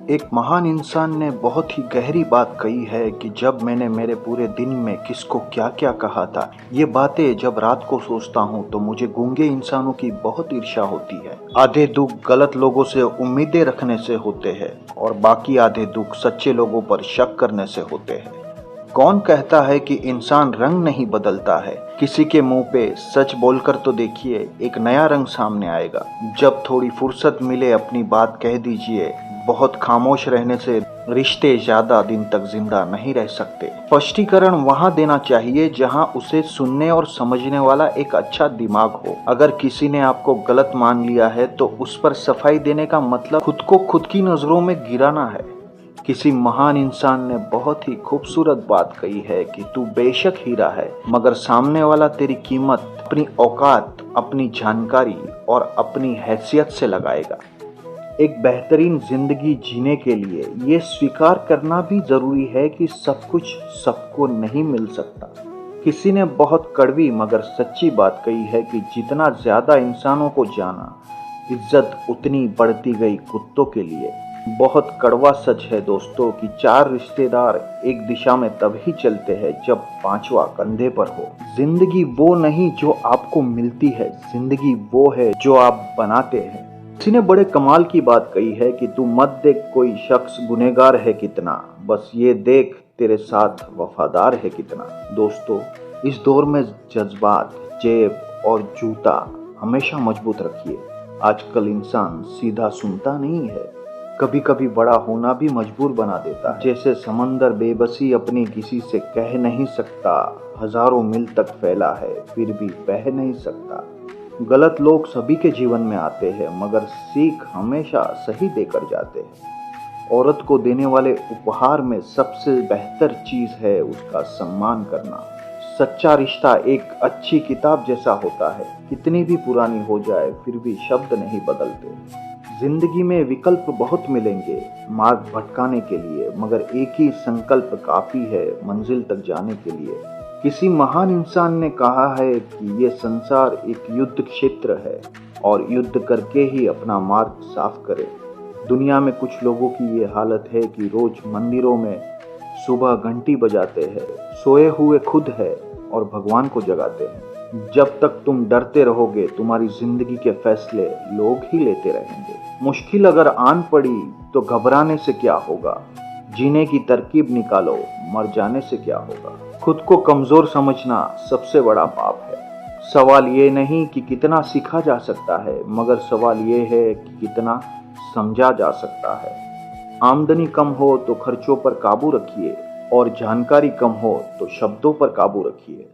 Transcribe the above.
एक महान इंसान ने बहुत ही गहरी बात कही है कि जब मैंने मेरे पूरे दिन में किसको क्या क्या कहा था। ये बातें जब रात को सोचता हूँ तो मुझे गूंगे इंसानों की बहुत ईर्ष्या होती है। आधे दुख गलत लोगों से उम्मीदें रखने से होते हैं और बाकी आधे दुख सच्चे लोगों पर शक करने से होते हैं। कौन कहता है कि इंसान रंग नहीं बदलता है? किसी के मुंह पे सच बोलकर तो देखिए, एक नया रंग सामने आएगा। जब थोड़ी फुर्सत मिले अपनी बात कह दीजिए। बहुत खामोश रहने से रिश्ते ज्यादा दिन तक जिंदा नहीं रह सकते। स्पष्टीकरण वहां देना चाहिए जहां उसे सुनने और समझने वाला एक अच्छा दिमाग हो। अगर किसी ने आपको गलत मान लिया है तो उस पर सफाई देने का मतलब खुद को खुद की नजरों में गिराना है। किसी महान इंसान ने बहुत ही खूबसूरत बात कही है कि तू बेशक हीरा है, मगर सामने वाला तेरी कीमत अपनी औकात, अपनी जानकारी और अपनी हैसियत से लगाएगा। एक बेहतरीन जिंदगी जीने के लिए ये स्वीकार करना भी जरूरी है कि सब कुछ सबको नहीं मिल सकता। किसी ने बहुत कड़वी मगर सच्ची बात कही है कि जितना ज्यादा इंसानों को जाना, इज्जत उतनी बढ़ती गई कुत्तों के लिए। बहुत कड़वा सच है दोस्तों कि 4 रिश्तेदार एक दिशा में तभी चलते हैं जब 5वां कंधे पर हो। जिंदगी वो नहीं जो आपको मिलती है, जिंदगी वो है जो आप बनाते हैं। किसी ने बड़े कमाल की बात कही है कि तू मत देख कोई शख्स गुनहगार है कितना, बस ये देख तेरे साथ वफादार है कितना। दोस्तों, इस दौर में जज्बात, जेब और जूता हमेशा मजबूत रखिए। आजकल इंसान सीधा सुनता नहीं है, कभी कभी बड़ा होना भी मजबूर बना देता है। जैसे समंदर बेबसी अपनी किसी से कह नहीं सकता, हजारों मील तक फैला है फिर भी बह नहीं सकता। गलत लोग सभी के जीवन में आते हैं मगर सीख हमेशा सही देकर जाते हैं। औरत को देने वाले उपहार में सबसे बेहतर चीज है उसका सम्मान करना। सच्चा रिश्ता एक अच्छी किताब जैसा होता है, कितनी भी पुरानी हो जाए फिर भी शब्द नहीं बदलते। जिंदगी में विकल्प बहुत मिलेंगे मार्ग भटकाने के लिए, मगर एक ही संकल्प काफी है मंजिल तक जाने के लिए। किसी महान इंसान ने कहा है कि ये संसार एक युद्ध क्षेत्र है और युद्ध करके ही अपना मार्ग साफ करे। दुनिया में कुछ लोगों की ये हालत है कि रोज मंदिरों में सुबह घंटी बजाते हैं, सोए हुए खुद है और भगवान को जगाते हैं। जब तक तुम डरते रहोगे तुम्हारी जिंदगी के फैसले लोग ही लेते रहेंगे। मुश्किल अगर आन पड़ी तो घबराने से क्या होगा, जीने की तरकीब निकालो, मर जाने से क्या होगा। खुद को कमजोर समझना सबसे बड़ा पाप है। सवाल ये नहीं कि कितना सीखा जा सकता है, मगर सवाल ये है कि कितना समझा जा सकता है। आमदनी कम हो तो खर्चों पर काबू रखिए और जानकारी कम हो तो शब्दों पर काबू रखिए।